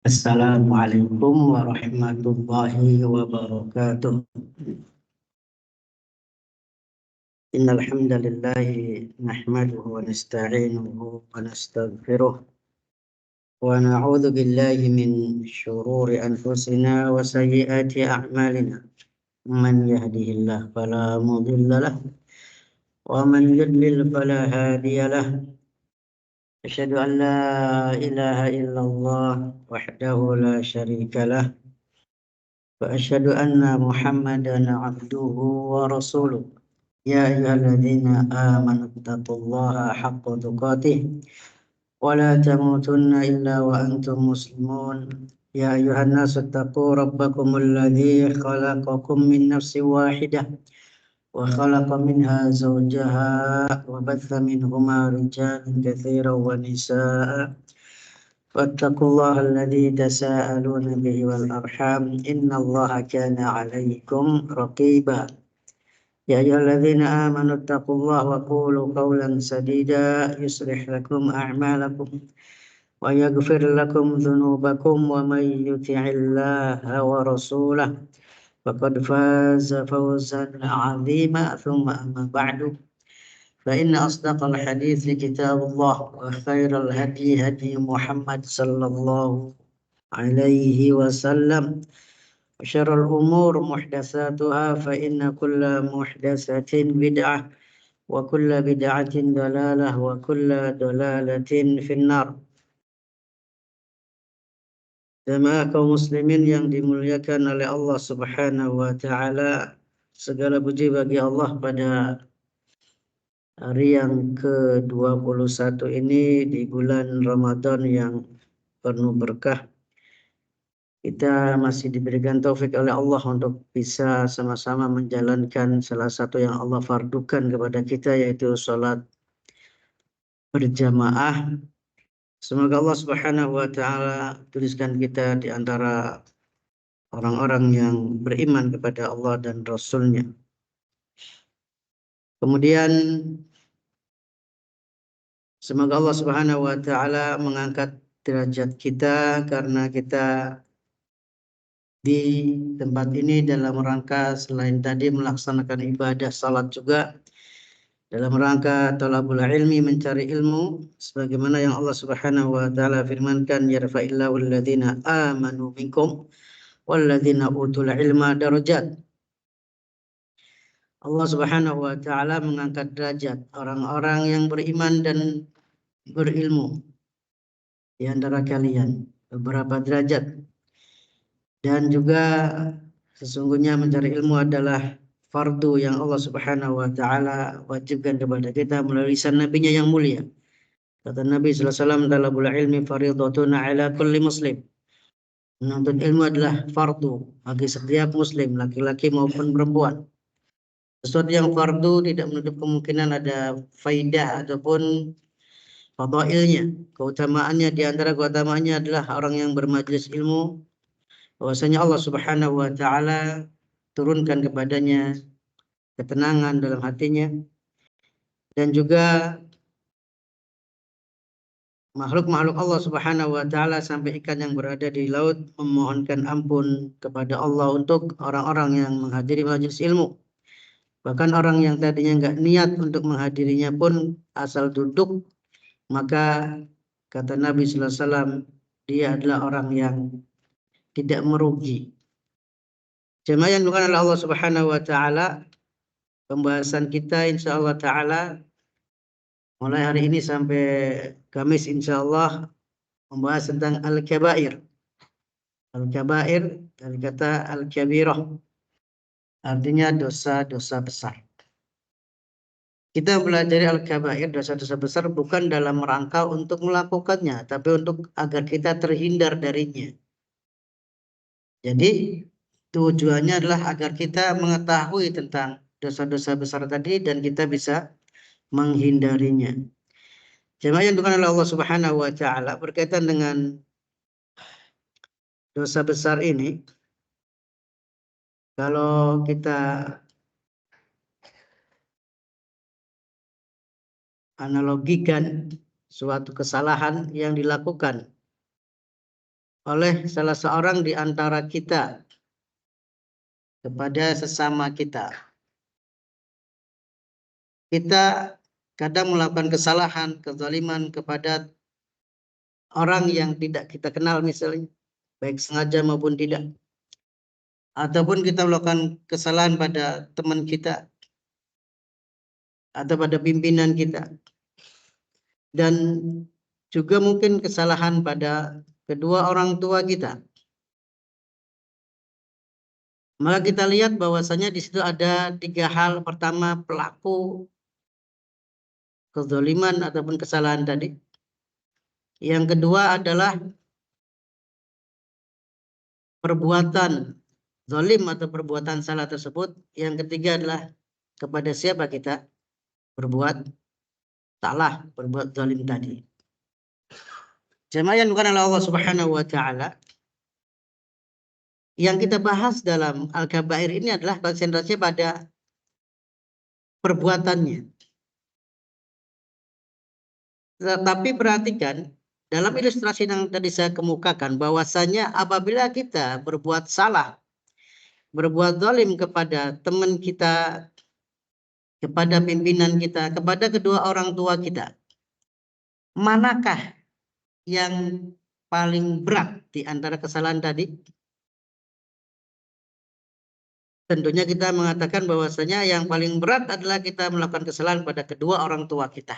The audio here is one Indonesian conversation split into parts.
Assalamualaikum warahmatullahi wabarakatuh. Innal hamdalillah nahmaduhu wa nasta'inuhu wa nastaghfiruh wa na'udzu billahi min shururi anfusina wa sayyiati a'malina. Man yahdihillahu fala mudilla lahu wa man yudlil fala hadiya lahu. Asyhadu an la ilaha illallah wahdahu la syarika lah. وأشهد أن محمدا عبده ورسوله يا أيها الذين آمنوا اتقوا الله حق تقاته ولا تموتن إلا وأنتم مسلمون يا أيها الناس اتقوا ربكم الذي خلقكم من نفس واحدة وخلق منها زوجها وبث منهما رجالا كثيرا ونساء واتقوا الله الذي تساءلون به والأرحام إن الله كان عليكم رقيبا يا أيها الذين آمنوا اتقوا الله وقولوا قولا سديدا يصلح لكم أعمالكم ويغفر لكم ذنوبكم ومن يطع الله ورسوله فقد فاز فوزا عظيما ثم أما بعد فإن أصدق الحديث كتاب الله وخير الهدي هدي محمد صلى الله عليه وسلم وشر الأمور محدثاتها فإن كل محدثة بدعة وكل بدعة ضلالة وكل ضلالة في النار. Jemaah kaum muslimin yang dimuliakan oleh Allah Subhanahu wa taala, segala puji bagi Allah pada hari yang ke-21 ini di bulan Ramadan yang penuh berkah. Kita masih diberikan taufik oleh Allah untuk bisa sama-sama menjalankan salah satu yang Allah fardukan kepada kita, yaitu sholat berjamaah. Semoga Allah Subhanahu wa taala tuliskan kita di antara orang-orang yang beriman kepada Allah dan Rasul-Nya. Kemudian semoga Allah Subhanahu wa taala mengangkat derajat kita karena kita di tempat ini dalam rangka selain tadi melaksanakan ibadah salat juga dalam rangka talabul ilmi, mencari ilmu, sebagaimana yang Allah Subhanahu wa taala firmankan, yarfa'illahu alladhina amanu minkum walladzina utul ilma darajat. Allah Subhanahu wa taala mengangkat derajat orang-orang yang beriman dan berilmu di antara kalian, beberapa derajat. Dan juga sesungguhnya mencari ilmu adalah fardu yang Allah Subhanahu wa taala wajibkan kepada kita melalui lisan nabinya yang mulia. Kata Nabi sallallahu alaihi wasallam, talabul ilmi fardhatun ala kulli muslim. Menuntut ilmu adalah fardu bagi setiap muslim, laki-laki maupun perempuan. Sesuatu yang fardu tidak menutup kemungkinan ada faidah ataupun fadailnya. Keutamaannya, di antara keutamaannya adalah orang yang bermajelis ilmu, bahwasanya Allah Subhanahu wa taala turunkan kepadanya ketenangan dalam hatinya, dan juga makhluk-makhluk Allah Subhanahu wa taala sampai ikan yang berada di laut memohonkan ampun kepada Allah untuk orang-orang yang menghadiri majelis ilmu. Bahkan orang yang tadinya enggak niat untuk menghadirinya pun asal duduk, maka kata Nabi sallallahu alaihi wasallam, dia adalah orang yang tidak merugi. Jemaah yang dimuliakan oleh Allah Subhanahu wa taala, pembahasan kita insyaallah taala mulai hari ini sampai Kamis insyaallah membahas tentang al-kabair. Al-kabair dari kata al-kabirah, artinya dosa-dosa besar. Kita pelajari al-kabair, dosa-dosa besar, bukan dalam rangka untuk melakukannya, tapi untuk agar kita terhindar darinya. Jadi tujuannya adalah agar kita mengetahui tentang dosa-dosa besar tadi dan kita bisa menghindarinya. Jemaah yang dimuliakan oleh Allah Subhanahu wa taala, berkaitan dengan dosa besar ini, kalau kita analogikan suatu kesalahan yang dilakukan oleh salah seorang di antara kita kepada sesama kita. Kita kadang melakukan kesalahan, kezaliman kepada orang yang tidak kita kenal misalnya, baik sengaja maupun tidak. Ataupun kita melakukan kesalahan pada teman kita atau pada pimpinan kita. Dan juga mungkin kesalahan pada kedua orang tua kita. Maka kita lihat bahwasanya di situ ada 3 hal. Pertama, pelaku kezaliman ataupun kesalahan tadi. Yang kedua adalah perbuatan zalim atau perbuatan salah tersebut. Yang ketiga adalah kepada siapa kita berbuat salah, berbuat zalim tadi. Jemaah yang bukan Allah Subhanahu wa taala. Yang kita bahas dalam Al-Kabair ini adalah konsentrasi pada perbuatannya. Tetapi perhatikan dalam ilustrasi yang tadi saya kemukakan bahwasanya apabila kita berbuat salah, berbuat zalim kepada teman kita, kepada pimpinan kita, kepada kedua orang tua kita, manakah yang paling berat di antara kesalahan tadi? Tentunya kita mengatakan bahwasanya yang paling berat adalah kita melakukan kesalahan pada kedua orang tua kita.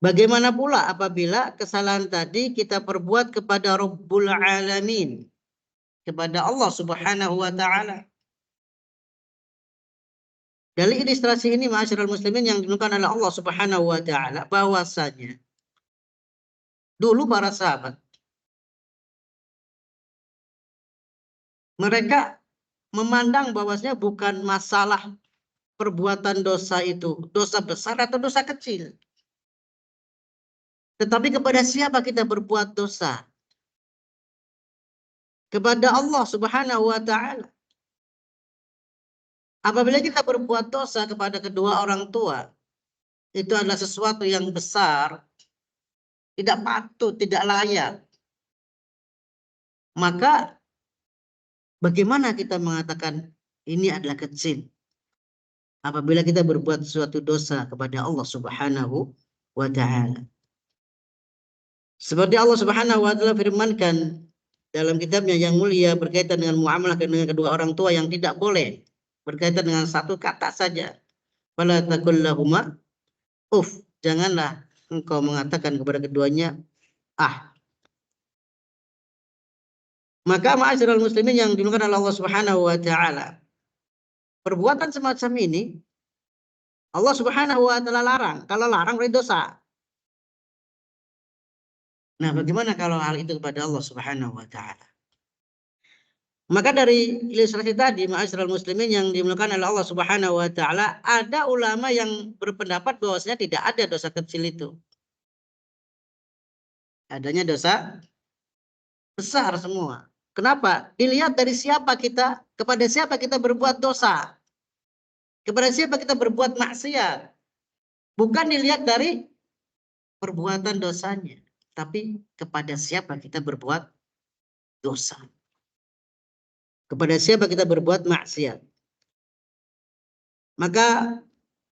Bagaimana pula apabila kesalahan tadi kita perbuat kepada Rabbul Alamin, kepada Allah Subhanahu wa taala. Dari ilustrasi ini ma'asyiral muslimin yang dimuliakan oleh Allah Subhanahu wa taala, bahwasanya dulu para sahabat mereka memandang bahwasanya bukan masalah perbuatan dosa itu dosa besar atau dosa kecil, tetapi kepada siapa kita berbuat dosa? Kepada Allah Subhanahu wa taala. Apabila kita berbuat dosa kepada kedua orang tua, itu adalah sesuatu yang besar, tidak patut, tidak layak. Maka bagaimana kita mengatakan ini adalah kecil? Apabila kita berbuat suatu dosa kepada Allah Subhanahu wa taala. Seperti Allah Subhanahu wa taala firmankan dalam kitabnya yang mulia berkaitan dengan muamalah dengan kedua orang tua yang tidak boleh berkaitan dengan satu kata saja. Fala taqul lahuma uff, janganlah engkau mengatakan kepada keduanya ah. Maka ma'asyiral muslimin yang dimuliakan oleh Allah Subhanahu wa taala, perbuatan semacam ini Allah Subhanahu wa taala larang. Kalau larang berarti dosa. Nah, bagaimana kalau hal itu kepada Allah Subhanahu wa taala? Maka dari ilustrasi tadi ma'asyiral muslimin yang dimuliakan oleh Allah Subhanahu wa taala, ada ulama yang berpendapat bahwasanya tidak ada dosa kecil itu. Adanya dosa besar semua. Kenapa? Dilihat dari siapa kita, kepada siapa kita berbuat dosa. Kepada siapa kita berbuat maksiat. Bukan dilihat dari perbuatan dosanya, tapi kepada siapa kita berbuat dosa. Kepada siapa kita berbuat maksiat. Maka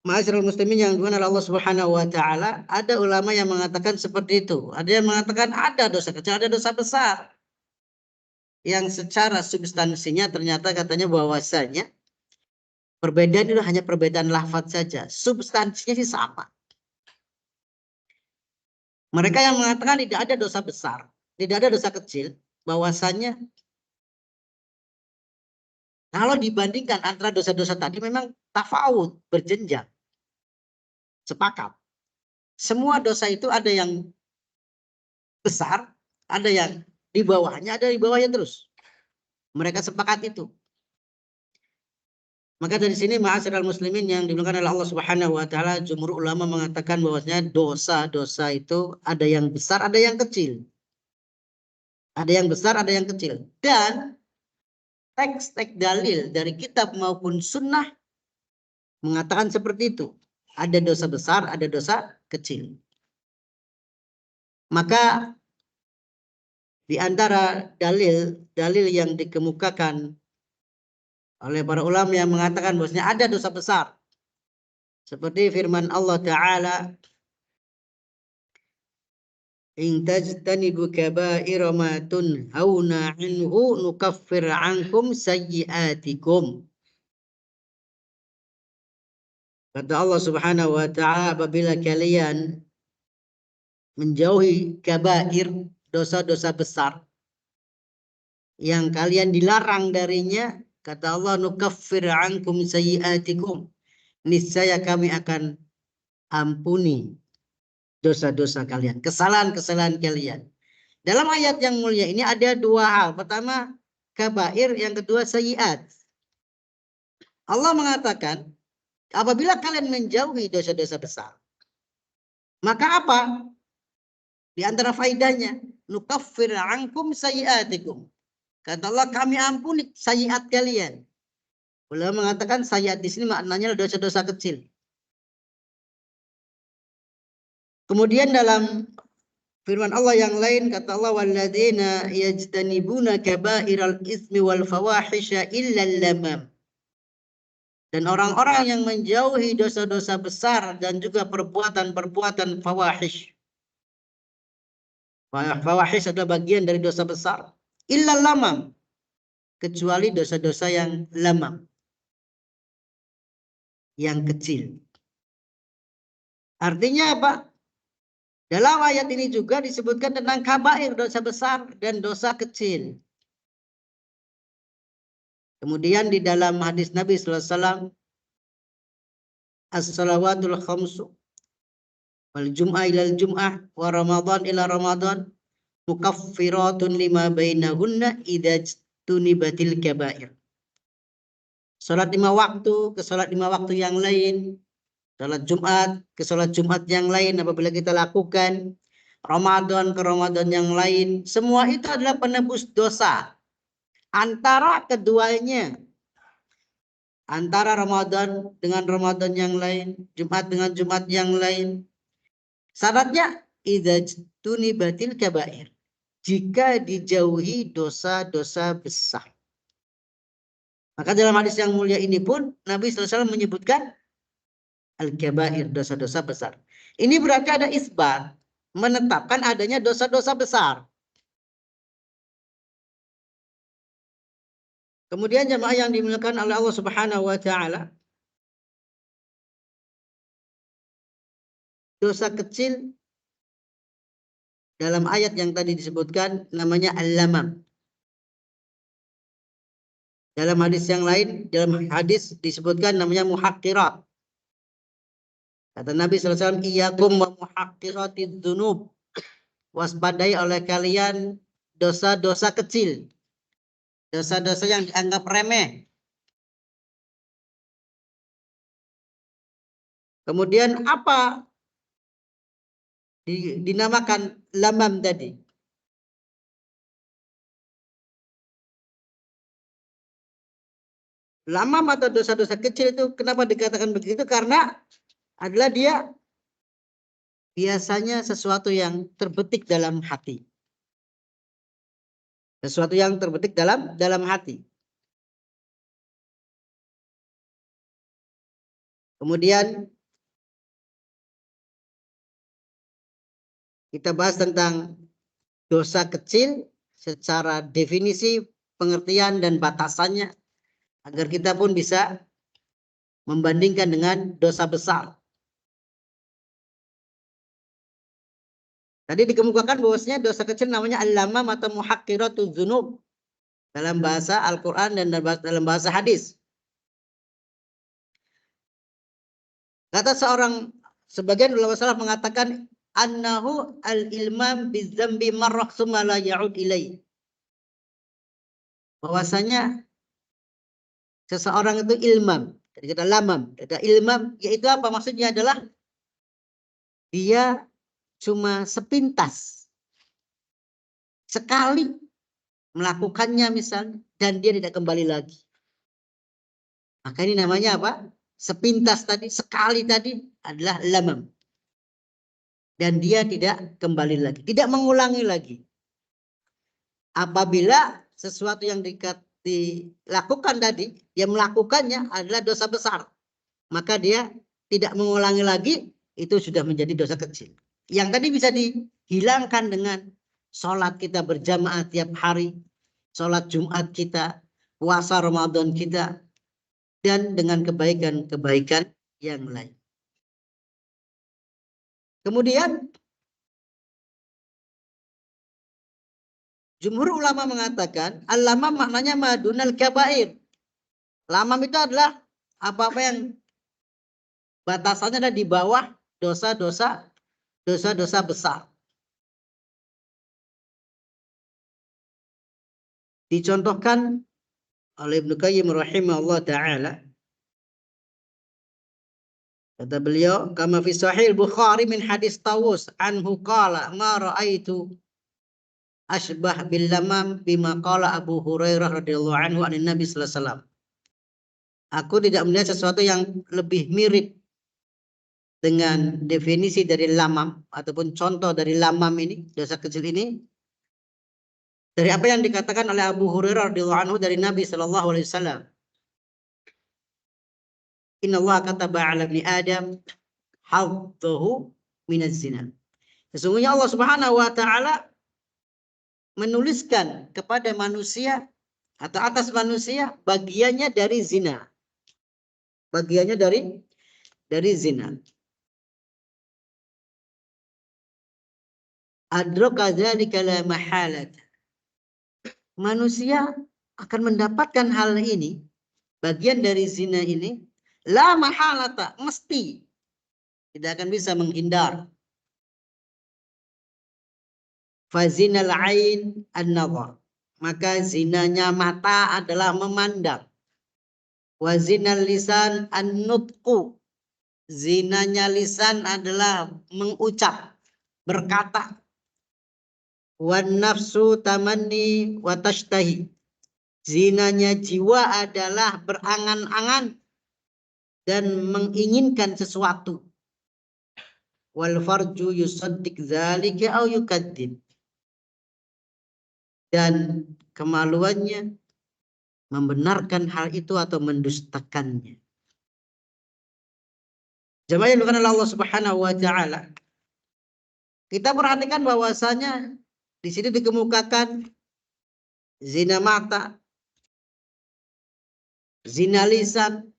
ma'asyiral muslimin yang dimuliakan oleh Allah Subhanahu wa taala, ada ulama yang mengatakan seperti itu. Ada yang mengatakan ada dosa kecil, ada dosa besar. Yang secara substansinya ternyata katanya bahwasanya perbedaan itu hanya perbedaan lafaz saja. Substansinya sih sama. Mereka yang mengatakan tidak ada dosa besar, tidak ada dosa kecil, bahwasanya kalau dibandingkan antara dosa-dosa tadi memang tafawud, berjenjang. Sepakat. Semua dosa itu ada yang besar, ada yang di bawahnya, ada di bawahnya terus. Mereka sepakat itu. Maka dari sini ma'asyiral muslimin yang dimuliakan oleh Allah Subhanahu wa taala, jumhur ulama mengatakan bahwasanya dosa-dosa itu ada yang besar, ada yang kecil. Ada yang besar, ada yang kecil. Dan teks-teks dalil dari kitab maupun sunnah mengatakan seperti itu. Ada dosa besar, ada dosa kecil. Maka di antara dalil yang dikemukakan oleh para ulama yang mengatakan bahwasanya ada dosa besar, seperti firman Allah Ta'ala, in tajtanibu kaba'ira ma tunhauna anhu nukaffir ankum sayyi'atikum. Kata Allah Subhanahu wa Ta'ala, apabila kalian menjauhi kabair, dosa-dosa besar yang kalian dilarang darinya, kata Allah, nukaffir ankum sayyi'atikum, niscaya kami akan ampuni dosa-dosa kalian, kesalahan-kesalahan kalian. Dalam ayat yang mulia ini ada dua hal. Pertama, kabair, yang kedua sayyi'at. Allah mengatakan, apabila kalian menjauhi dosa-dosa besar, maka apa? Di antara faidahnya, nukaffir ankum sayyi'atikum. Kata Allah, kami ampuni sayyi'at kalian. Ulama mengatakan sayyi'at di sini maknanya dosa-dosa kecil. Kemudian dalam firman Allah yang lain, kata Allah, walladzina yajtanibuna kaba'iral itsmi wal fawahisha illa lamam. Dan orang-orang yang menjauhi dosa-dosa besar dan juga perbuatan-perbuatan fawahish. Fawahish adalah bagian dari dosa besar. Illa lamam, kecuali dosa-dosa yang lamam, yang kecil. Artinya apa? Dalam ayat ini juga disebutkan tentang kabair, dosa besar dan dosa kecil. Kemudian di dalam hadis Nabi SAW, as-salawatul khamsu wal jum'ah ilal jum'ah wa ramadhan ila ramadhan mukaffiratun lima bainahunna idza tunibatil kabair. Salat 5 waktu ke salat 5 waktu yang lain, salat Jumat ke salat Jumat yang lain apabila kita lakukan, Ramadan ke Ramadan yang lain, semua itu adalah penebus dosa. Antara keduanya, antara Ramadan dengan Ramadan yang lain, Jumat dengan Jumat yang lain, syaratnya idza tunibatil kabair, jika dijauhi dosa-dosa besar. Maka dalam hadis yang mulia ini pun Nabi SAW menyebutkan al-kabair, dosa-dosa besar. Ini berarti ada isbat, menetapkan adanya dosa-dosa besar. Kemudian jemaah yang dimuliakan oleh Allah Subhanahu wa Ta'ala, dosa kecil dalam ayat yang tadi disebutkan namanya al-lamam. Dalam hadis yang lain, dalam hadis disebutkan namanya muhaqqirat. Kata Nabi SAW, iyyakum wa muhaqqiratid dzunub. Waspadai oleh kalian dosa-dosa kecil. Dosa-dosa yang dianggap remeh. Kemudian apa dinamakan lamam tadi? Lamam atau dosa-dosa kecil itu kenapa dikatakan begitu? Karena adalah dia biasanya sesuatu yang terbetik dalam hati. Sesuatu yang terbetik dalam hati. Kemudian kita bahas tentang dosa kecil secara definisi, pengertian dan batasannya, agar kita pun bisa membandingkan dengan dosa besar. Tadi dikemukakan bahwasanya dosa kecil namanya al-lamam atau muhaqqiratuz dzunub dalam bahasa Al-Qur'an dan dalam bahasa hadis. Kata sebagian ulama salaf mengatakan annahu al-ilmam bidzambi marrah tsumma la ya'ud ilai. Bahwasanya seseorang itu ilmam, dari kata lamam, kata ilmam, yaitu apa? Maksudnya adalah dia cuma sepintas, sekali melakukannya misalnya, dan dia tidak kembali lagi. Maka ini namanya apa? Sepintas tadi, sekali tadi adalah lamam. dan dia tidak kembali lagi, tidak mengulangi lagi. Apabila sesuatu yang dilakukan tadi, dia melakukannya adalah dosa besar, maka dia tidak mengulangi lagi, itu sudah menjadi dosa kecil. Yang tadi bisa dihilangkan dengan sholat kita berjamaah tiap hari, sholat Jumat kita, puasa Ramadan kita, dan dengan kebaikan-kebaikan yang lain. Kemudian jumhur ulama mengatakan al-lamam maknanya madunal kabair. Lamam itu adalah apa-apa yang batasannya ada di bawah dosa-dosa besar. Dicontohkan oleh Ibnu Qayyim rahimahullah taala, kata beliau, kama fi sahih Bukhari min hadis Tawus anhu qala ma raaitu asbah bil lamam bima qala Abu Hurairah radhiyallahu anhu anin Nabi sallallahu alaihi wasallam. Aku tidak melihat sesuatu yang lebih mirip dengan definisi dari lamam ataupun contoh dari lamam ini, dosa kecil ini, dari apa yang dikatakan oleh Abu Hurairah radhiyallahu anhu dari Nabi sallallahu alaihi wasallam. Inna Allah kataba 'ala ibni Adam haddahu minaz zina. Sesungguhnya Allah Subhanahu wa taala menuliskan kepada manusia atau atas manusia bagiannya dari zina. Bagiannya dari zina. Adraka dzalika la mahalat. Manusia akan mendapatkan hal ini, bagian dari zina ini, la mahalata, mesti. Tidak akan bisa menghindar. Fazinal ain an-nazar. Maka zinanya mata adalah memandang. Wazinal lisan an-nutqu. Zinanya lisan adalah mengucap, berkata. Wan nafsu tamanni wa tashtahi. Zinanya jiwa adalah berangan-angan dan menginginkan sesuatu. Wal farju yusaddiq dzalika aw yukadzib. Dan kemaluannya membenarkan hal itu atau mendustakannya. Jemaah yang dimuliakan Allah Subhanahu wa taala. Kita perhatikan bahwasanya di sini dikemukakan zina mata, zina lisan,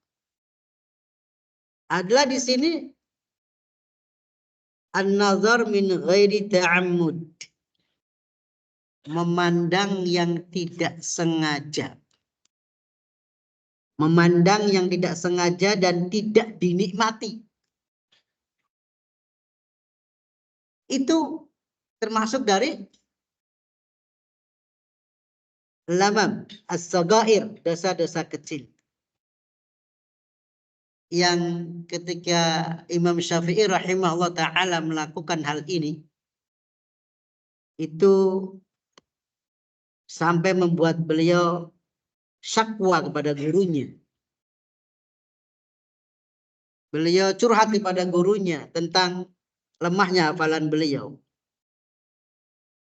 adalah di sini an-nazar min ghairi ta'ammud. Memandang yang tidak sengaja. Memandang yang tidak sengaja dan tidak dinikmati. Itu termasuk dari lamam as-sagair, dosa-dosa kecil. Yang ketika Imam Syafi'i rahimahullah ta'ala melakukan hal ini, itu sampai membuat beliau syakwa kepada gurunya. Beliau curhat kepada gurunya tentang lemahnya hafalan beliau.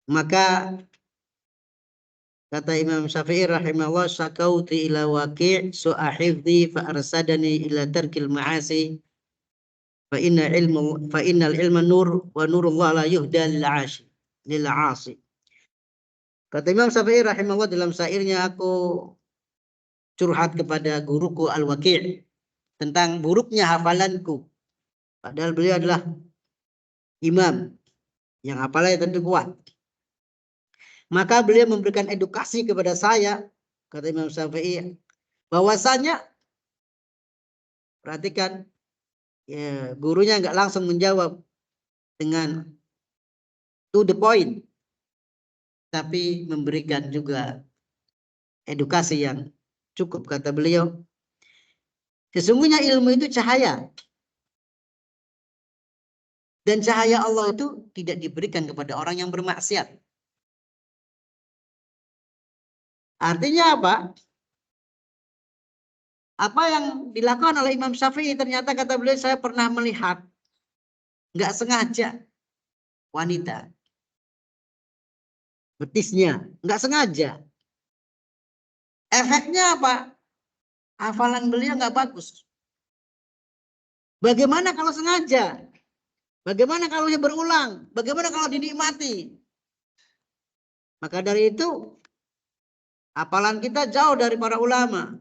Maka kata Imam Syafi'i rahimahullah, syakauti ila Waqi' su'a hifdhi fa arsadani ila tarkil ma'asi fa innal ilma nur wa nurullah la yuhda lil 'asi. Kata Imam Syafi'i rahimahullah dalam syairnya, aku curhat kepada guruku Al-Waqi' tentang buruknya hafalanku. Padahal beliau adalah imam yang hafalannya tentu kuat. Maka beliau memberikan edukasi kepada saya, kata Imam Syafi'i, bahwasanya, perhatikan, ya, gurunya nggak langsung menjawab dengan to the point, tapi memberikan juga edukasi yang cukup. Kata beliau, sesungguhnya ilmu itu cahaya. Dan cahaya Allah itu tidak diberikan kepada orang yang bermaksiat. Artinya apa? Apa yang dilakukan oleh Imam Syafi'i, ternyata kata beliau, saya pernah melihat, nggak sengaja, wanita. Betisnya, nggak sengaja. Efeknya apa? Hafalan beliau nggak bagus. Bagaimana kalau sengaja? Bagaimana kalau berulang? Bagaimana kalau dinikmati? Maka dari itu, hafalan kita jauh dari para ulama.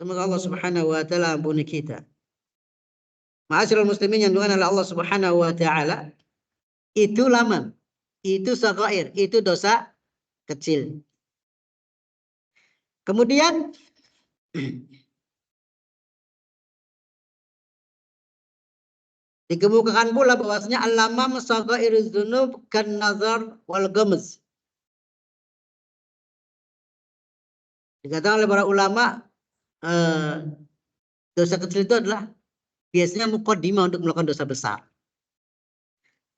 Semoga Allah Subhanahu wa taala ampuni kita. Ma'asyiral muslimin yang dimuliakan oleh Allah Subhanahu wa taala, itu lama, itu saghair, itu dosa kecil. Kemudian dikemukakan pula bahwasanya al-lamam saghairuz dzunub kan nazar wal ghamz. Dikatakan oleh para ulama, dosa kecil itu adalah biasanya muqaddimah untuk melakukan dosa besar.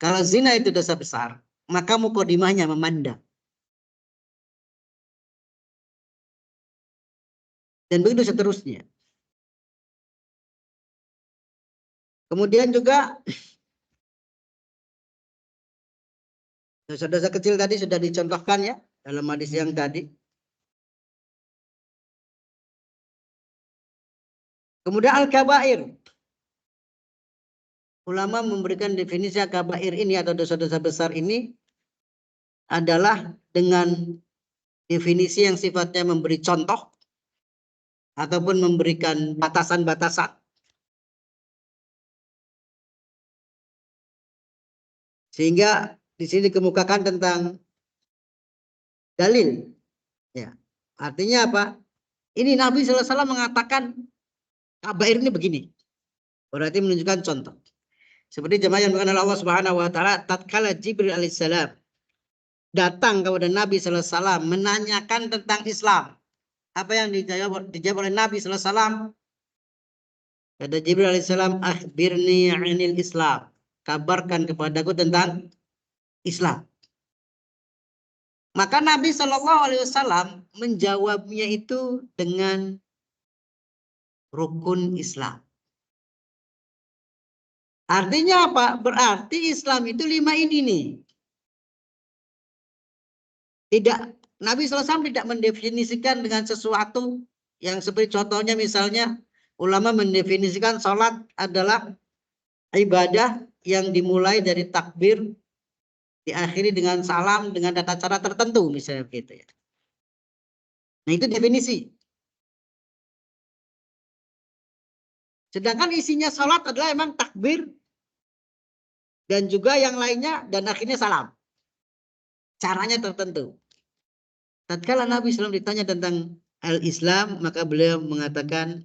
Kalau zina itu dosa besar, maka muqaddimahnya memandang. Dan begitu seterusnya. Kemudian juga dosa-dosa kecil tadi sudah dicontohkan ya dalam hadis yang tadi. Kemudian al-kabair. Ulama memberikan definisi kabair ini atau dosa-dosa besar ini adalah dengan definisi yang sifatnya memberi contoh ataupun memberikan batasan-batasan. Sehingga di sini dikemukakan tentang dalil. Ya. Artinya apa? Ini Nabi SAW mengatakan kabair ini begini. Berarti menunjukkan contoh. Seperti jemaah yang mengenal Allah Subhanahu wa taala, tatkala Jibril alaihissalam datang kepada Nabi sallallahu alaihi wasallam menanyakan tentang Islam. Apa yang dijawab oleh Nabi sallallahu alaihi wasallam? Kata Jibril alaihissalam, "Akhbirni 'anil Islam." Kabarkan kepadaku tentang Islam. Maka Nabi sallallahu alaihi wasallam menjawabnya itu dengan rukun Islam. Artinya apa? Berarti Islam itu 5 ini nih. Tidak, Nabi SAW tidak mendefinisikan dengan sesuatu yang seperti contohnya misalnya ulama mendefinisikan sholat adalah ibadah yang dimulai dari takbir, diakhiri dengan salam dengan tata cara tertentu misalnya gitu ya. Nah itu definisi. Sedangkan isinya sholat adalah emang takbir dan juga yang lainnya dan akhirnya salam. Caranya tertentu. Tatkala Nabi SAW ditanya tentang al-Islam, maka beliau mengatakan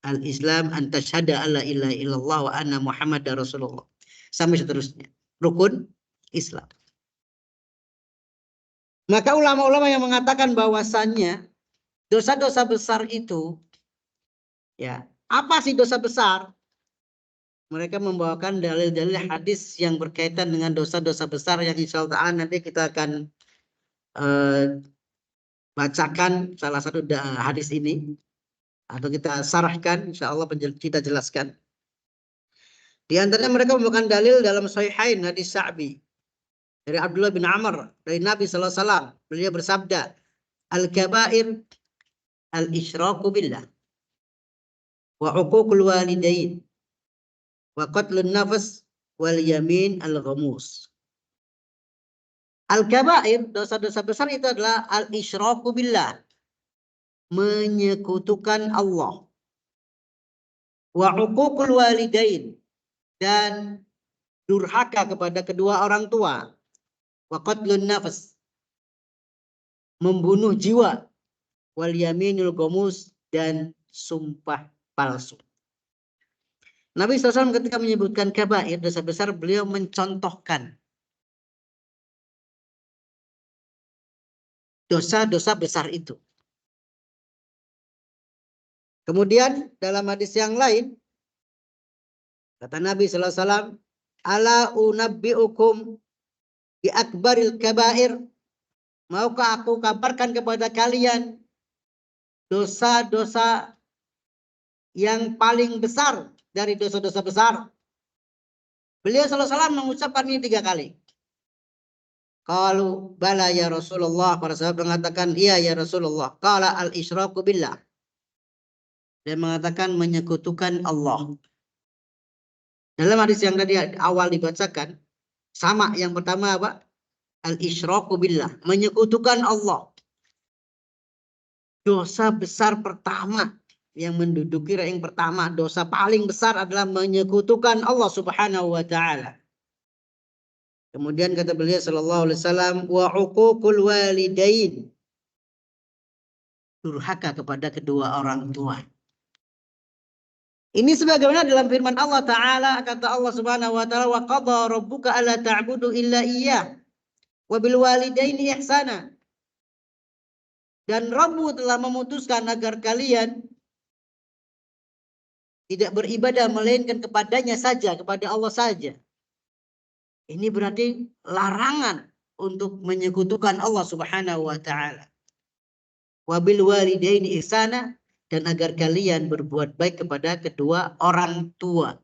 al-Islam an tasyhada alla ilaha illallah wa anna Muhammadar Rasulullah. Sampai seterusnya. Rukun Islam. Maka ulama-ulama yang mengatakan bahwasannya dosa-dosa besar itu, ya, apa sih dosa besar? Mereka membawakan dalil-dalil hadis yang berkaitan dengan dosa-dosa besar yang insya Allah nanti kita akan bacakan salah satu hadis ini atau kita sarahkan, insya Allah kita jelaskan. Di antaranya mereka membawakan dalil dalam Sahihain hadis Sa'bi dari Abdullah bin Amr dari Nabi sallallahu alaihi wasallam. Beliau bersabda, "Al-kabair al-isyraku billah wa 'uququl walidain wa qatlun nafs wal yamin al-ghamus." Al-kabair, dosa-dosa besar itu adalah al-isyraku billah, menyekutukan Allah, wa 'uququl walidain, dan durhaka kepada kedua orang tua, wa qatlun nafs, membunuh jiwa, wal yaminul ghamus, dan sumpah palsu. Nabi SAW ketika menyebutkan kabair, dosa besar, beliau mencontohkan dosa-dosa besar itu. Kemudian dalam hadis yang lain, kata Nabi SAW, "Ala unabbi'ukum bi akbaril kabair." Maukah aku kabarkan kepada kalian dosa-dosa yang paling besar dari dosa-dosa besar? Beliau SAW mengucapkan ini 3 kali. Qalu bala ya Rasulullah. Para sahabat mengatakan, iya ya Rasulullah. Qala al-isyraku billah. Dia mengatakan menyekutukan Allah. Dalam hadis yang tadi awal dibacakan, sama yang pertama apa? Al-isyraku billah, menyekutukan Allah. Dosa besar pertama yang menduduki ranking pertama, dosa paling besar adalah menyekutukan Allah Subhanahu wa taala. Kemudian kata beliau sallallahu alaihi wasallam, wa uququl walidain, durhaka kepada kedua orang tua. Ini sebagaimana dalam firman Allah taala, kata Allah Subhanahu wa taala, wa qadha rabbuka alla ta'budu illa iyyah wa bil walidaini ihsana. Dan Rabbu telah memutuskan agar kalian tidak beribadah melainkan kepadanya saja, kepada Allah saja. Ini berarti larangan untuk menyekutukan Allah Subhanahu wa taala. Wabil walidaini ihsana, dan agar kalian berbuat baik kepada kedua orang tua.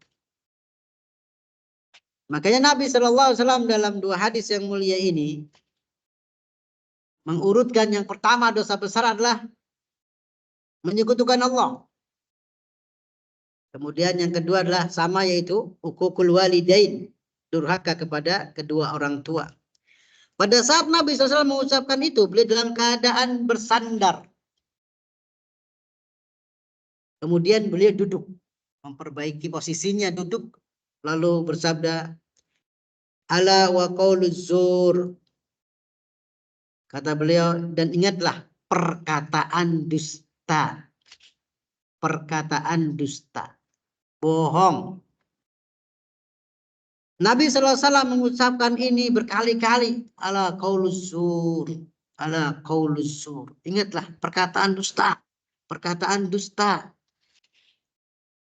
Makanya Nabi sallallahu alaihi wasallam dalam dua hadis yang mulia ini mengurutkan yang pertama dosa besar adalah menyekutukan Allah. Kemudian yang kedua adalah sama, yaitu uququl walidain, durhaka kepada kedua orang tua. Pada saat Nabi SAW mengucapkan itu, beliau dalam keadaan bersandar. Kemudian beliau duduk, memperbaiki posisinya duduk, lalu bersabda, ala wa qauluz zur. Kata beliau, dan ingatlah perkataan dusta. Perkataan dusta. Bohong. Nabi SAW mengucapkan ini berkali-kali. Ala qauluz zur. Ala qauluz zur. Ingatlah perkataan dusta. Perkataan dusta.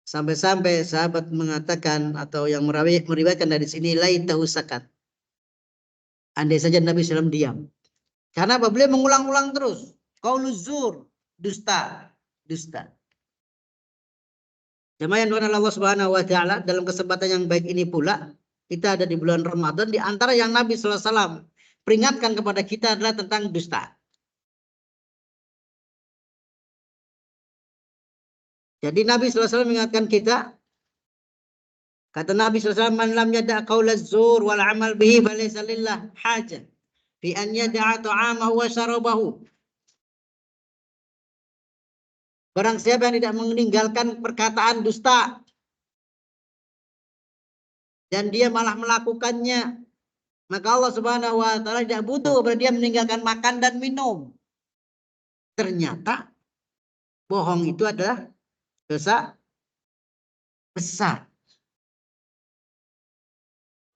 Sampai-sampai sahabat mengatakan, atau yang meriwayatkan dari sini, laitahu sakat. Andai saja Nabi SAW diam. Karena apa? Beliau mengulang-ulang terus. Qauluz zur. Dusta. Dusta. Jemaah yang dimuliakan Allah Subhanahu wa taala, dalam kesempatan yang baik ini pula kita ada di bulan Ramadan. Di antara yang Nabi SAW peringatkan kepada kita adalah tentang dusta. Jadi Nabi SAW mengingatkan kita. Kata Nabi SAW, man lam yada' qaulaz zur wal amal bihi falaysa lillah hajah fi an yada'a ta'amahu wa syarabahu. Barang siapa yang tidak meninggalkan perkataan dusta dan dia malah melakukannya, maka Allah Subhanahu wa taala tidak butuh kepada dia meninggalkan makan dan minum. Ternyata bohong itu adalah dosa besar.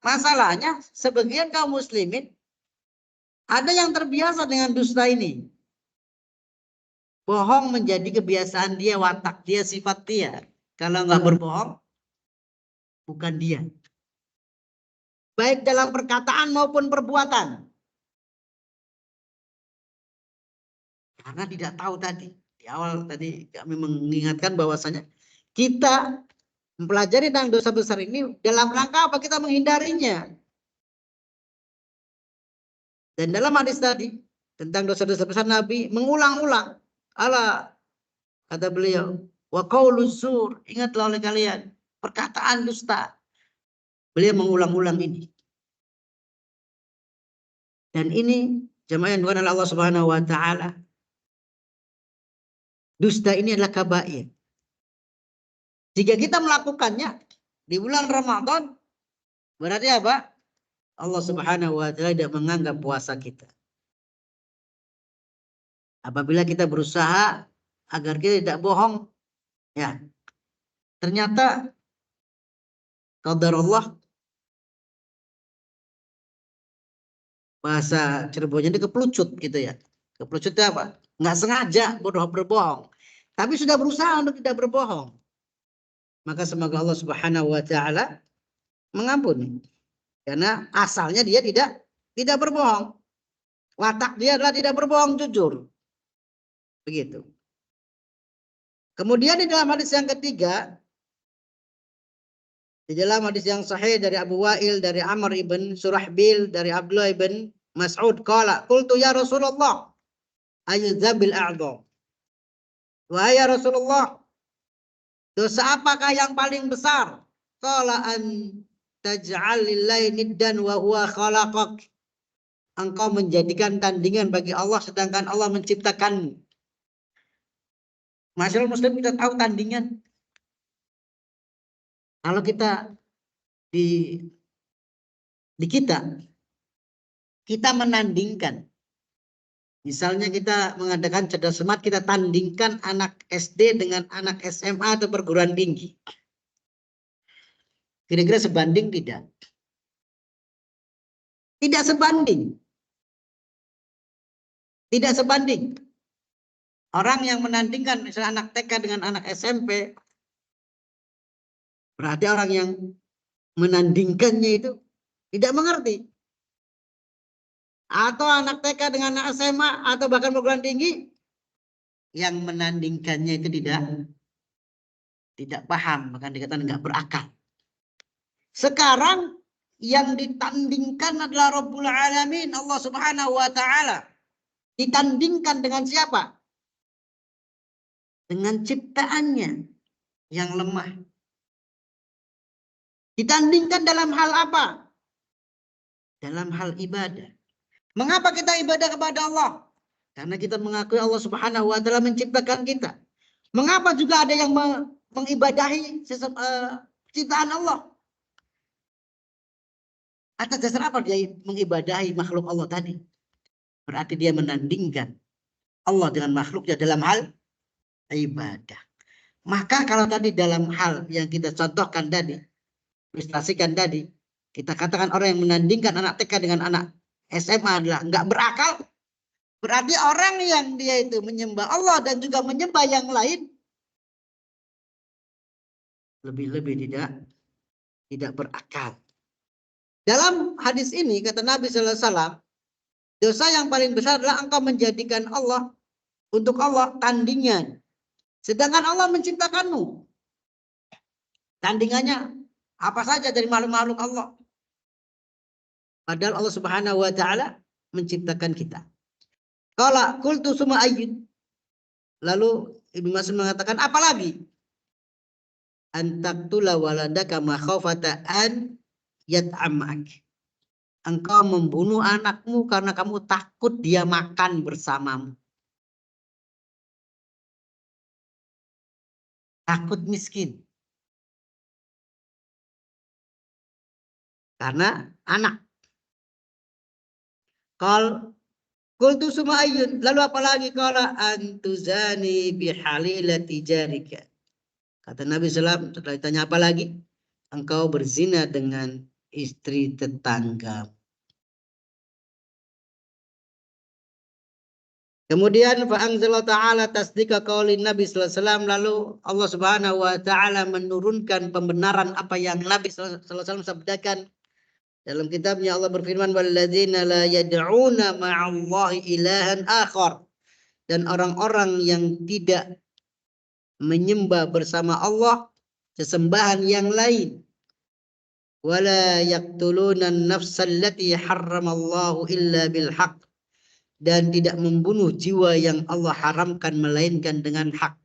Masalahnya sebagian kaum muslimin ada yang terbiasa dengan dusta ini. Bohong menjadi kebiasaan dia, watak dia, sifat dia. Kalau nggak berbohong, bukan dia. Baik dalam perkataan maupun perbuatan. Karena tidak tahu tadi. Di awal tadi kami mengingatkan bahwasanya kita mempelajari tentang dosa besar ini dalam rangka apa? Kita menghindarinya. Dan dalam hadis tadi tentang dosa-dosa besar, Nabi mengulang-ulang. Ala, kata beliau, wa qauluz zur, ingatlah oleh kalian perkataan dusta. Beliau mengulang-ulang ini. Dan ini jemaah yang dimuliakan Allah Subhanahu wa taala, dusta ini adalah kabair. Jika kita melakukannya di bulan Ramadan, berarti apa? Allah Subhanahu wa taala tidak menganggap puasa kita. Apabila kita berusaha agar kita tidak bohong, ya, ternyata qadar Allah, bahasa Cirebonnya itu keplucut gitu ya. Keplucutnya apa? Nggak sengaja berbohong. Tapi sudah berusaha untuk tidak berbohong. Maka semoga Allah Subhanahu wa taala mengampuni. Karena asalnya dia tidak berbohong. Watak dia adalah tidak berbohong, jujur. Begitu. Kemudian di dalam hadis yang ketiga, di dalam hadis yang sahih dari Abu Wa'il, dari Amr ibn Surahbil, dari Abdullah ibn Mas'ud qala qultu ya Rasulullah ayu dzambil a'dham. Wahai ya Rasulullah, dosa apakah yang paling besar? Qala an taj'al lillahi niddan wa huwa khalaqak. Engkau menjadikan tandingan bagi Allah sedangkan Allah menciptakanmu. Masyaallah muslim kita tahu tandingan. Kalau kita di kita menandingkan. Misalnya kita mengadakan cerdas cermat, kita tandingkan anak SD dengan anak SMA atau perguruan tinggi. Kira-kira sebanding tidak? Tidak sebanding. Tidak sebanding. Orang yang menandingkan misalnya anak TK dengan anak SMP, berarti orang yang menandingkannya itu tidak mengerti. Atau anak TK dengan anak SMA atau bahkan perguruan tinggi, yang menandingkannya itu tidak paham, bahkan dikatakan nggak berakal. Sekarang yang ditandingkan adalah Rabbul Alamin, Allah Subhanahu wa Ta'ala. Ditandingkan dengan siapa? Dengan ciptaannya yang lemah. Ditandingkan dalam hal apa? Dalam hal ibadah. Mengapa kita ibadah kepada Allah? Karena kita mengakui Allah Subhanahu wa Ta'ala menciptakan kita. Mengapa juga ada yang mengibadahi ciptaan Allah? Atas dasar apa dia mengibadahi makhluk Allah tadi? Berarti dia menandingkan Allah dengan makhluknya dalam hal ibadah. Maka kalau tadi dalam hal yang kita contohkan tadi, ilustrasikan tadi, kita katakan orang yang menandingkan anak TK dengan anak SMA adalah nggak berakal. Berarti orang yang dia itu menyembah Allah dan juga menyembah yang lain lebih-lebih tidak berakal. Dalam hadis ini kata Nabi Sallallahu Alaihi Wasallam, dosa yang paling besar adalah engkau menjadikan Allah untuk Allah tandingan. Sedangkan Allah menciptakanmu. Tandingannya apa saja dari makhluk-makhluk Allah. Padahal Allah Subhanahu wa Ta'ala menciptakan kita. Qala qultu summa ayyun. Lalu Ibnu Mas'ud mengatakan apalagi? Antaktula waladaka makhafata an yat'amak. Engkau membunuh anakmu karena kamu takut dia makan bersamamu. Takut miskin. Karena anak. Qultu summa ayyun. Lalu apalagi? Qala antuzani bihalilati jarika. Kata Nabi SAW, setelah ditanya apa lagi? Engkau berzina dengan istri tetangga. Kemudian fa'anzala ta'ala tasdika qaulin Nabi sallallahu alaihi wasallam, lalu Allah Subhanahu wa taala menurunkan pembenaran apa yang Nabi sallallahu alaihi wasallam sabdakan dalam kitabnya. Allah berfirman walladzina la yad'una ma'allahi ilahan akhar, dan orang-orang yang tidak menyembah bersama Allah sesembahan yang lain. Wala yaqtuluna an-nafsa allati harramallahu illa bil haqq, dan tidak membunuh jiwa yang Allah haramkan melainkan dengan hak.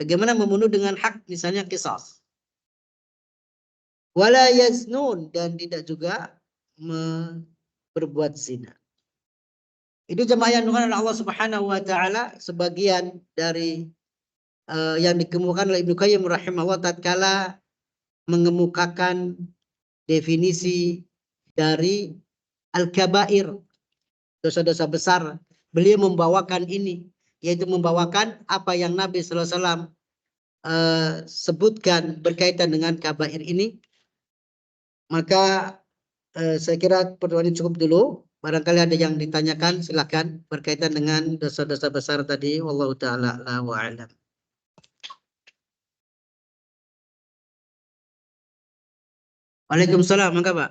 Bagaimana membunuh dengan hak? Misalnya qisas. Wala yaznun, dan tidak juga berbuat zina. Itu jemaah yang oleh Allah Subhanahu wa taala, sebagian dari yang dikemukakan oleh Ibnu Qayyim rahimahullah tatkala mengemukakan definisi dari al-kabair, dosa-dosa besar. Beliau membawakan ini, yaitu membawakan apa yang Nabi sallallahu alaihi wasallam sebutkan berkaitan dengan kabair ini. Maka saya kira pertemuan ini cukup dulu. Barangkali ada yang ditanyakan, silakan berkaitan dengan dosa-dosa besar tadi. Wallahu taala a'lam wa a'lam. Waalaikumsalam, mangga Pak.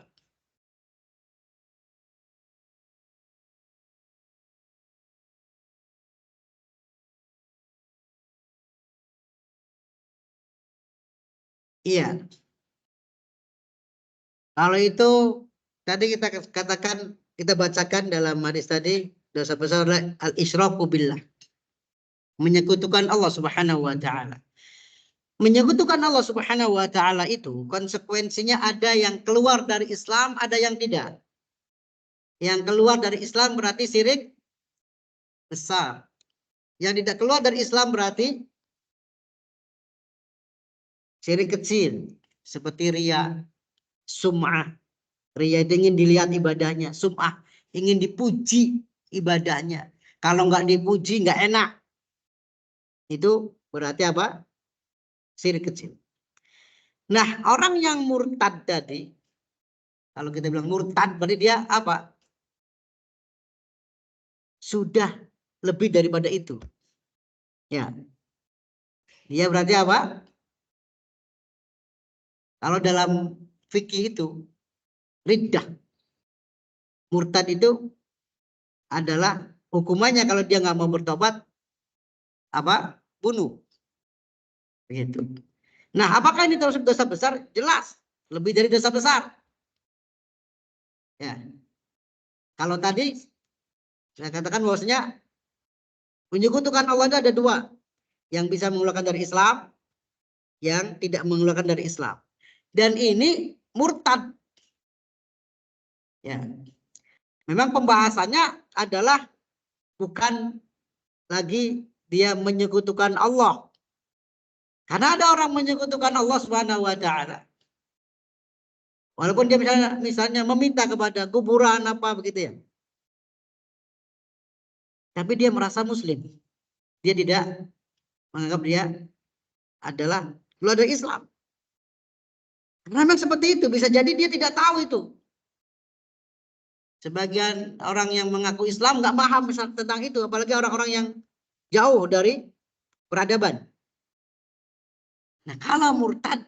Iya. Kalau itu tadi kita katakan kita bacakan dalam hadis tadi, dosa besar adalah al-isyraku billah. Menyekutukan Allah Subhanahu wa taala. Menyekutukan Allah Subhanahu wa taala itu konsekuensinya ada yang keluar dari Islam, ada yang tidak. Yang keluar dari Islam berarti syirik besar. Yang tidak keluar dari Islam berarti syirik kecil, seperti riya, sum'ah. Riya itu ingin dilihat ibadahnya, sum'ah ingin dipuji ibadahnya. Kalau nggak dipuji nggak enak. Itu berarti apa? Syirik kecil. Nah, orang yang murtad tadi, kalau kita bilang murtad berarti dia apa? Sudah lebih daripada itu. Ya. Dia berarti apa? Kalau dalam fikih itu riddah. Murtad itu adalah hukumannya kalau dia nggak mau bertobat apa? Bunuh. Begitu. Nah, apakah ini termasuk dosa besar? Jelas, lebih dari dosa besar. Ya. Kalau tadi saya katakan bahwasanya menyekutukan Allah itu ada dua, yang bisa mengeluarkan dari Islam, yang tidak mengeluarkan dari Islam. Dan ini murtad. Ya. Memang pembahasannya adalah bukan lagi dia menyekutukan Allah. Karena ada orang menyekutukan Allah Subhanahu wa taala. Walaupun dia misalnya meminta kepada kuburan apa begitu ya. Tapi dia merasa muslim. Dia tidak menganggap dia adalah keluar dari Islam. Karena memang seperti itu. Bisa jadi dia tidak tahu itu. Sebagian orang yang mengaku Islam nggak paham tentang itu. Apalagi orang-orang yang jauh dari peradaban. Nah, kalau murtad,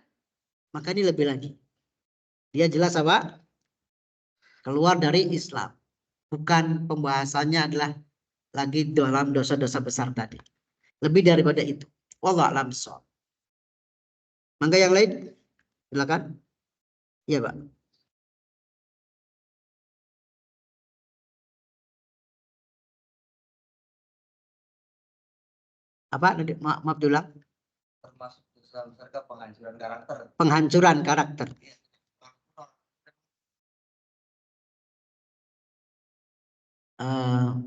maka ini lebih lagi. Dia jelas apa? Keluar dari Islam. Bukan pembahasannya adalah lagi dalam dosa-dosa besar tadi. Lebih daripada itu. Wallahu a'lam bishawab. Mangga yang lain, silakan. Iya, Pak. Apa? Maaf dulu. Termasuk dosa besar penghancuran karakter. Penghancuran karakter.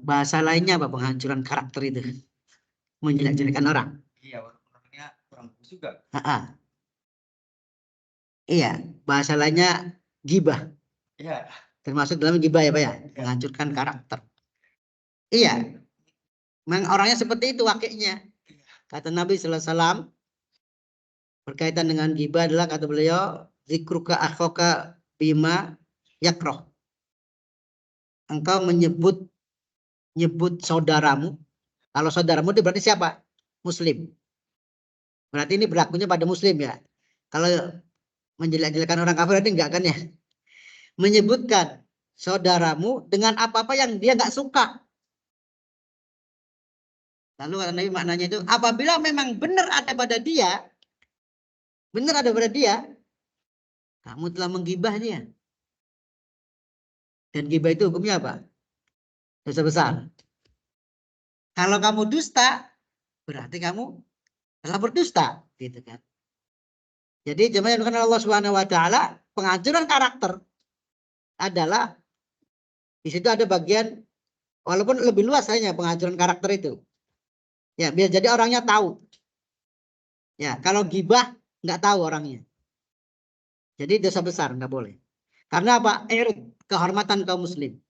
Bahasa lainnya apa penghancuran karakter itu? Menjelek-jelekan orang. Iya, orangnya kurang bagus juga. Iya, bahasa lainnya gibah. Iya. Termasuk dalam gibah ya Pak ya? Menghancurkan karakter. Iya, memang orangnya seperti itu wakilnya. Kata Nabi sallallahu alaihi wasallam berkaitan dengan gibah adalah kata beliau, zikruka akhaka bima yakroh. Engkau menyebut saudaramu. Kalau saudaramu itu berarti siapa? Muslim. Berarti ini berlakunya pada muslim ya. Kalau menjelek-jelekan orang kafir ini enggak kan ya? Menyebutkan saudaramu dengan apa-apa yang dia nggak suka. Lalu kata Nabi maknanya itu, apabila memang benar ada pada dia, kamu telah menggibah dia. Dan gibah itu hukumnya apa? Dosa besar. Kalau kamu dusta, berarti kamu telah berdusta, gitu kan? Jadi jemaah yang dimuliakan Allah Subhanahu wa taala, penghancuran karakter adalah di situ ada bagian, walaupun lebih luas hanya penghancuran karakter itu. Ya, biar jadi orangnya tahu. Ya, kalau gibah nggak tahu orangnya. Jadi dosa besar nggak boleh. Karena apa? Kehormatan kaum muslim.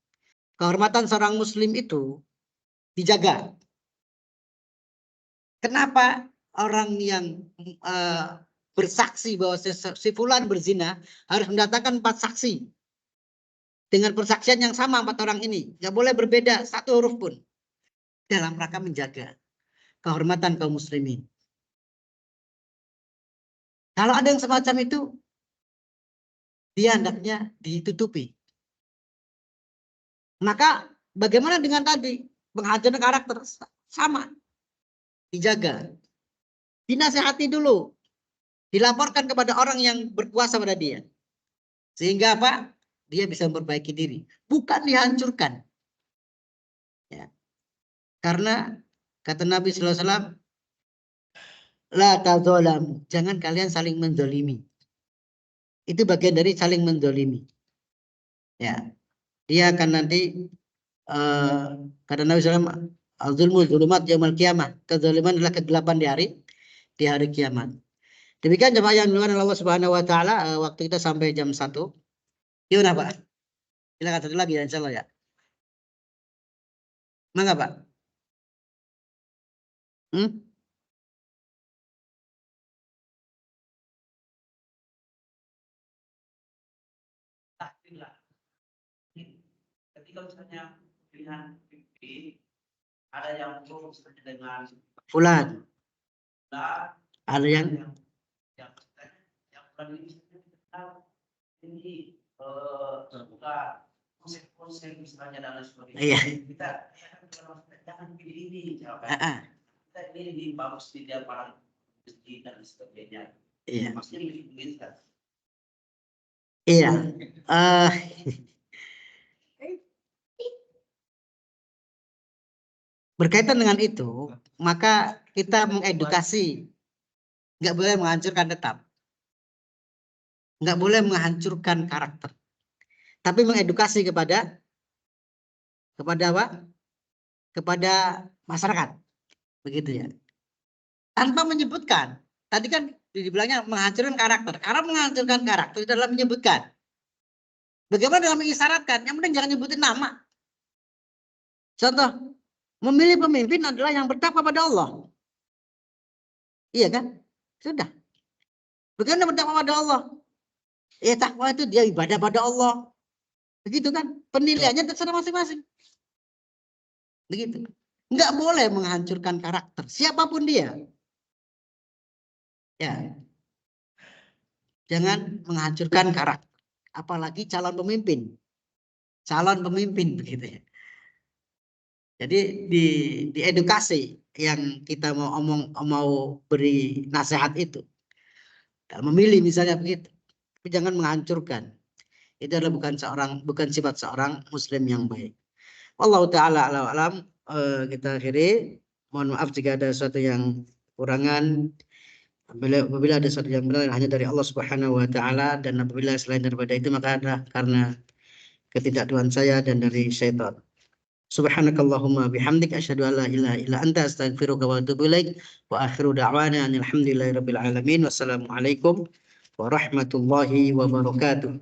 Kehormatan seorang muslim itu dijaga. Kenapa orang yang bersaksi bahwa si fulan berzina harus mendatangkan 4 saksi dengan persaksian yang sama 4 orang ini, nggak boleh berbeda satu huruf pun, dalam rangka menjaga kehormatan kaum muslimin. Kalau ada yang semacam itu, dia hendaknya ditutupi. Maka bagaimana dengan tadi penghancuran karakter? Sama, dijaga, dinasehati dulu, dilaporkan kepada orang yang berkuasa pada dia. Sehingga apa? dia bisa memperbaiki diri, bukan dihancurkan. Ya. Karena kata Nabi sallallahu alaihi wasallam, la tadzalamu, jangan kalian saling menzalimi. Itu bagian dari saling menzalimi. Ya. Dia akan nanti kata Nabi SAW, al-zulmu zulumat yaumil qiyamah, kezaliman adalah kegelapan di hari kiamat. Demikian jemaah yang dimuliakan Allah Subhanahu wa taala, waktu kita sampai jam 1. Gimana, Pak? Silakan satu lagi ya, insyaallah ya. Mangga, Pak. Ketika misalnya pilihan pimpin, ada yang pro dengan fulan, ada yang ini terbuka konsep misalnya dan sebagainya. Iya. Kita jangan pilih ini, jawaban. Kita ini bagus tidak para masjid dan sebagainya. Iya. Maksudnya ini kan. Iya. Berkaitan dengan itu, maka kita mengedukasi, nggak boleh menghancurkan tetap, nggak boleh menghancurkan karakter, tapi mengedukasi kepada apa? Kepada masyarakat, begitu ya. Tanpa menyebutkan, tadi kan dibilangnya menghancurkan karakter, karena menghancurkan karakter itu adalah menyebutkan. Bagaimana dalam mengisyaratkan? Yang penting jangan nyebutin nama. Contoh, memilih pemimpin adalah yang bertakwa pada Allah. Iya kan? Sudah. Bagaimana bertakwa pada Allah? Ya takwa itu dia ibadah pada Allah. Begitu kan? Penilaiannya terserah masing-masing. Begitu. Nggak boleh menghancurkan karakter. Siapapun dia. Ya. Jangan menghancurkan karakter. Apalagi calon pemimpin. Calon pemimpin begitu ya. Jadi di edukasi yang kita mau beri nasihat itu. Memilih misalnya begitu. Tapi jangan menghancurkan. Itu adalah bukan sifat seorang muslim yang baik. Wallahu taala alam. Kita akhiri. Mohon maaf jika ada sesuatu yang kurangan. Apabila ada sesuatu yang benar hanya dari Allah Subhanahu wa taala, dan apabila selain daripada itu maka adalah karena ketidaktahuan saya dan dari syaitan. Subhanakallahumma bihamdik asyhadu an la ilaha illa anta astaghfiruka wa atubu ilaik wa akhiru da'wana alhamdulillahirabbil alamin. Wassalamualaikum warahmatullahi wabarakatuh.